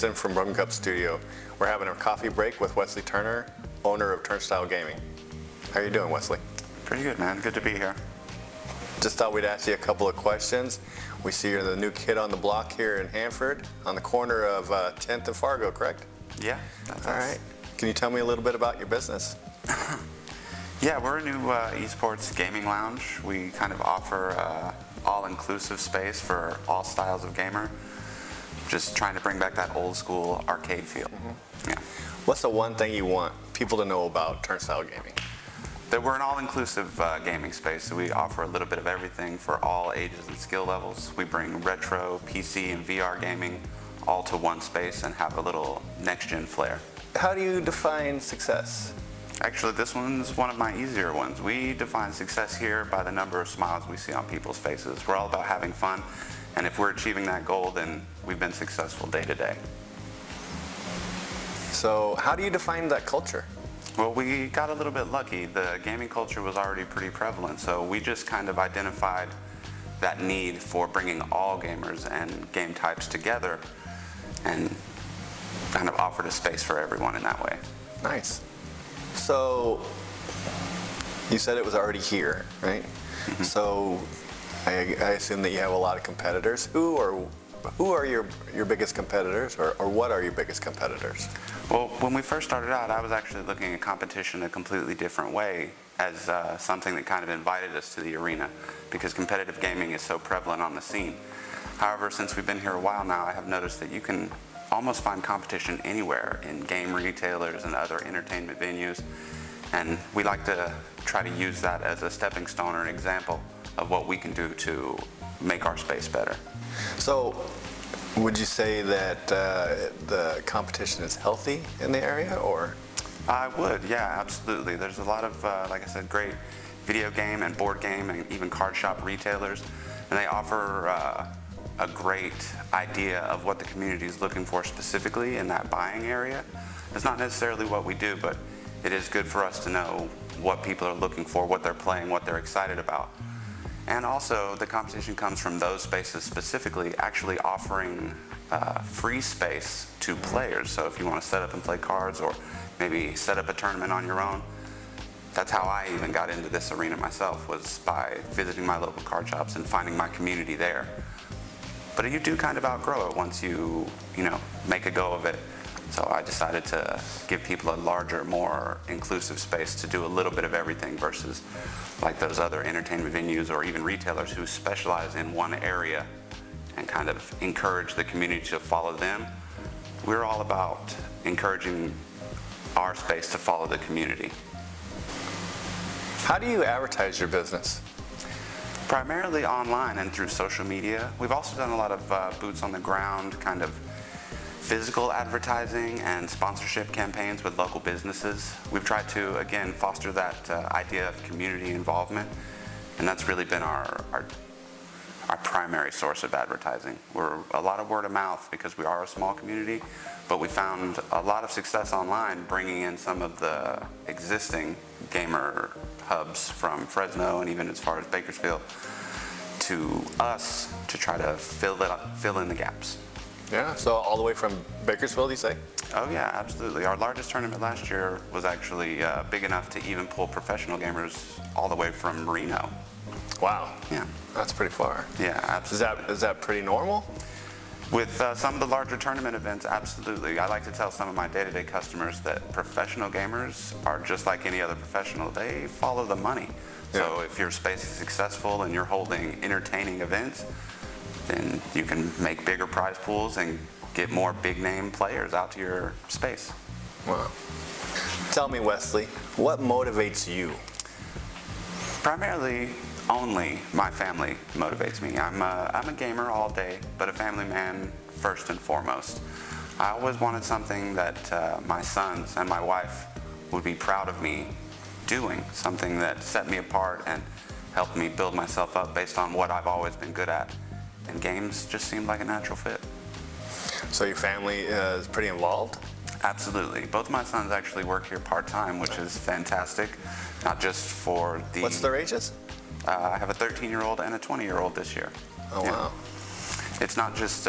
Jason from Rum Cup Studio. We're having a coffee break with Westley Turner, owner of Turnstyle Gaming. How are you doing, Wesley? Pretty good, man. Good to be here. Just thought we'd ask you a couple of questions. We see you're the new kid on the block here in Hanford, on the corner of 10th and Fargo, correct? Yeah, that's All us. right. Can you tell me a little bit about your business? Yeah, we're a new esports gaming lounge. We kind of offer all-inclusive space for all styles of gamer. Just trying to bring back that old school arcade feel. Yeah. What's the one thing you want people to know about Turnstyle Gaming? That we're an all-inclusive gaming space, so we offer a little bit of everything for all ages and skill levels. We bring retro, PC, and VR gaming all to one space and have a little next-gen flair. How do you define success? Actually, this one's one of my easier ones. We define success here by the number of smiles we see on people's faces. We're all about having fun, and if we're achieving that goal, then we've been successful day to day. So how do you define that culture? Well, we got a little bit lucky. The gaming culture was already pretty prevalent, so we just kind of identified that need for bringing all gamers and game types together and kind of offered a space for everyone in that way. Nice. So you said it was already here, right? Mm-hmm. So I assume that you have a lot of competitors. Who are your biggest competitors, or what are your biggest competitors? Well, when we first started out, I was actually looking at competition a completely different way, as something that kind of invited us to the arena, because competitive gaming is so prevalent on the scene. However, since we've been here a while now, I have noticed that you can almost find competition anywhere in game retailers and other entertainment venues, and we like to try to use that as a stepping stone or an example of what we can do to make our space better. So would you say that the competition is healthy in the area, or? I would, yeah, absolutely. There's a lot of, like I said, great video game and board game and even card shop retailers, and they offer a great idea of what the community is looking for specifically in that buying area. It's not necessarily what we do, but it is good for us to know what people are looking for, what they're playing, what they're excited about. And also, the competition comes from those spaces specifically actually offering free space to players. So if you want to set up and play cards, or maybe set up a tournament on your own, that's how I even got into this arena myself, was by visiting my local card shops and finding my community there. But you do kind of outgrow it once you make a go of it. So I decided to give people a larger, more inclusive space to do a little bit of everything, versus like those other entertainment venues or even retailers who specialize in one area and kind of encourage the community to follow them. We're all about encouraging our space to follow the community. How do you advertise your business? Primarily online and through social media. We've also done a lot of boots on the ground, kind of physical advertising and sponsorship campaigns with local businesses. We've tried to, again, foster that idea of community involvement, and that's really been our primary source of advertising. We're a lot of word of mouth because we are a small community, but we found a lot of success online bringing in some of the existing gamer hubs from Fresno and even as far as Bakersfield to us to try to fill in the gaps. Yeah, so all the way from Bakersfield, you say? Oh yeah, absolutely. Our largest tournament last year was actually big enough to even pull professional gamers all the way from Reno. Wow. Yeah. That's pretty far. Yeah, absolutely. Is that pretty normal? With some of the larger tournament events, absolutely. I like to tell some of my day-to-day customers that professional gamers are just like any other professional. They follow the money. Yeah. So if your space is successful and you're holding entertaining events, then you can make bigger prize pools and get more big-name players out to your space. Wow. Tell me, Wesley, what motivates you? Primarily, only my family motivates me. I'm a gamer all day, but a family man first and foremost. I always wanted something that my sons and my wife would be proud of me doing, something that set me apart and helped me build myself up based on what I've always been good at. And games just seemed like a natural fit. So your family is pretty involved? Absolutely. Both my sons actually work here part-time, which is fantastic. Not just for the... What's their ages? I have a 13-year-old and a 20-year-old this year. Oh, yeah. Wow. it's not just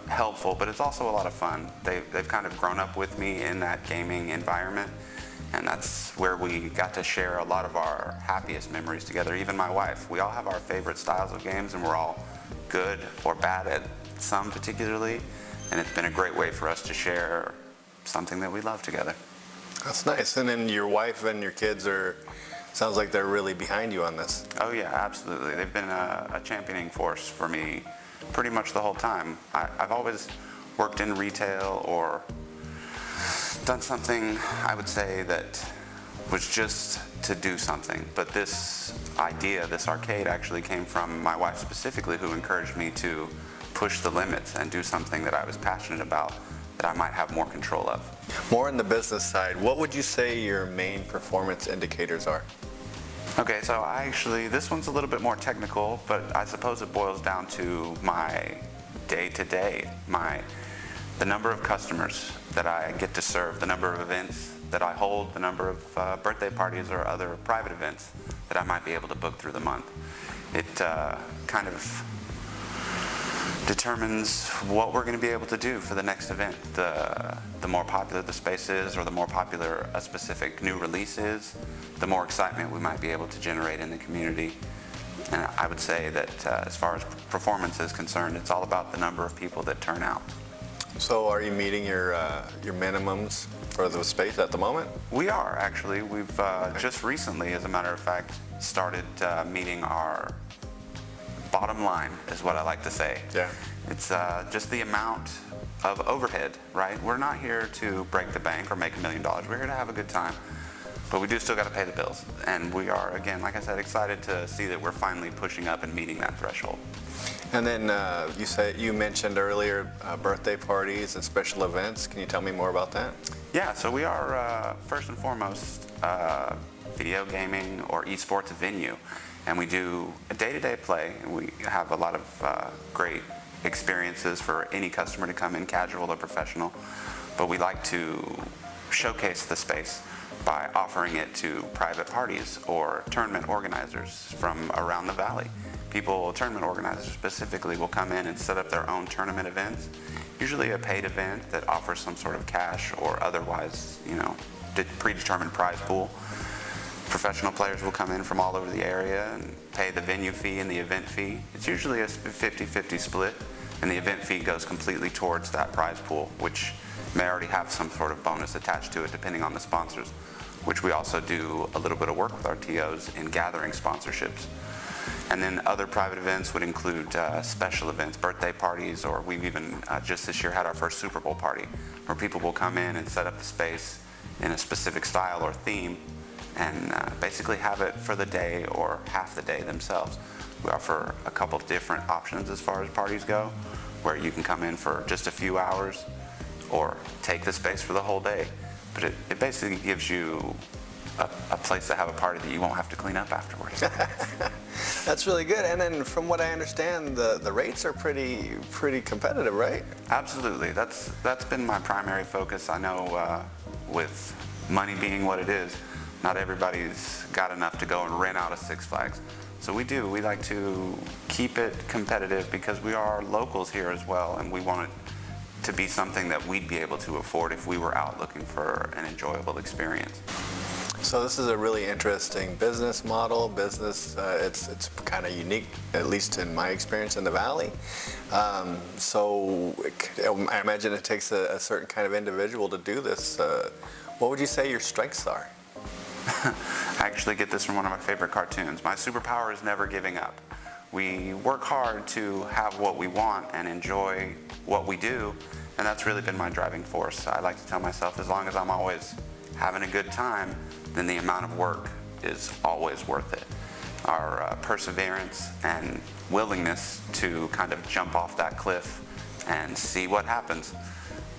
helpful, but it's also a lot of fun. They've kind of grown up with me in that gaming environment, and that's where we got to share a lot of our happiest memories together. Even my wife. We all have our favorite styles of games, and we're all good or bad at some particularly, and it's been a great way for us to share something that we love together. That's nice. And then your wife and your kids sounds like they're really behind you on this. Oh yeah, absolutely. They've been a championing force for me pretty much the whole time. I've always worked in retail or done something, I would say, that was just to do something. But this idea, this arcade, actually came from my wife specifically, who encouraged me to push the limits and do something that I was passionate about, that I might have more control of. More on the business side, what would you say your main performance indicators are? Okay, so this one's a little bit more technical, but I suppose it boils down to my day-to-day, the number of customers that I get to serve, the number of events that I hold, the number of birthday parties or other private events that I might be able to book through the month. It kind of determines what we're going to be able to do for the next event. The more popular the space is, or the more popular a specific new release is, the more excitement we might be able to generate in the community. And I would say that as far as performance is concerned, it's all about the number of people that turn out. So are you meeting your minimums for the space at the moment? We are, actually. We've just recently, as a matter of fact, started meeting our bottom line, is what I like to say. Yeah. It's just the amount of overhead, right? We're not here to break the bank or make $1 million. We're here to have a good time, but we do still got to pay the bills. And we are, again, like I said, excited to see that we're finally pushing up and meeting that threshold. And then you mentioned earlier birthday parties and special events. Can you tell me more about that? Yeah, so we are first and foremost video gaming or esports venue. And we do a day-to-day play, and we have a lot of great experiences for any customer to come in, casual or professional. But we like to showcase the space by offering it to private parties or tournament organizers from around the valley. Tournament organizers specifically, will come in and set up their own tournament events, usually a paid event that offers some sort of cash or otherwise, predetermined prize pool. Professional players will come in from all over the area and pay the venue fee and the event fee. It's usually a 50-50 split, and the event fee goes completely towards that prize pool, which may already have some sort of bonus attached to it depending on the sponsors, which we also do a little bit of work with our TOs in gathering sponsorships. And then other private events would include special events, birthday parties, or we've even just this year had our first Super Bowl party, where people will come in and set up the space in a specific style or theme and basically have it for the day or half the day themselves. We offer a couple of different options as far as parties go, where you can come in for just a few hours or take the space for the whole day. But it basically gives you a place to have a party that you won't have to clean up afterwards. That's really good. And then from what I understand, the rates are pretty competitive, right? Absolutely. That's been my primary focus. I know with money being what it is, not everybody's got enough to go and rent out a Six Flags. So we like to keep it competitive because we are locals here as well, and we want it to be something that we'd be able to afford if we were out looking for an enjoyable experience. So this is a really interesting business model. It's kind of unique, at least in my experience in the Valley. So I imagine it takes a certain kind of individual to do this. What would you say your strengths are? I actually get this from one of my favorite cartoons. My superpower is never giving up. We work hard to have what we want and enjoy what we do, and that's really been my driving force. I like to tell myself, as long as I'm always having a good time, then the amount of work is always worth it. Our perseverance and willingness to kind of jump off that cliff and see what happens,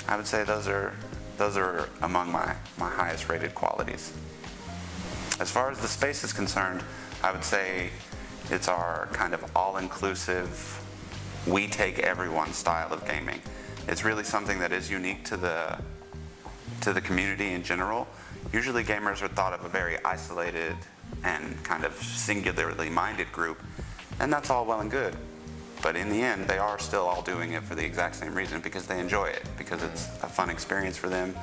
I would say those are among my highest rated qualities. As far as the space is concerned, I would say it's our kind of all-inclusive, we take everyone style of gaming. It's really something that is unique to the community in general. Usually gamers are thought of a very isolated and kind of singularly minded group, and that's all well and good. But in the end, they are still all doing it for the exact same reason, because they enjoy it, because it's a fun experience for them,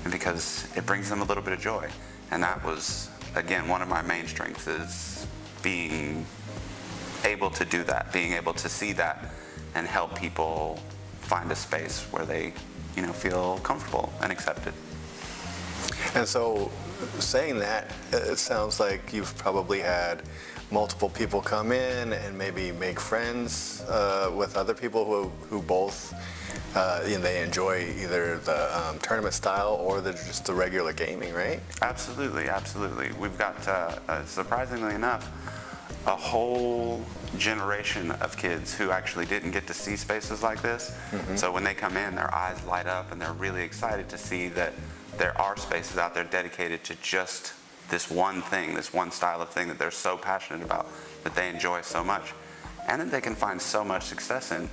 and because it brings them a little bit of joy. And that was, again, one of my main strengths, is being able to do that, being able to see that and help people find a space where they, feel comfortable and accepted. And so, saying that, it sounds like you've probably had multiple people come in and maybe make friends with other people who both they enjoy either the tournament style or just the regular gaming, right? Absolutely, absolutely. We've got, surprisingly enough, a whole generation of kids who actually didn't get to see spaces like this. So when they come in, their eyes light up and they're really excited to see that there are spaces out there dedicated to just this one thing, this one style of thing that they're so passionate about, that they enjoy so much, and that they can find so much success in.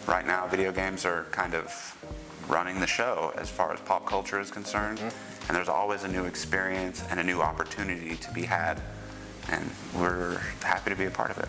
Right now, video games are kind of running the show as far as pop culture is concerned, and there's always a new experience and a new opportunity to be had, and we're happy to be a part of it.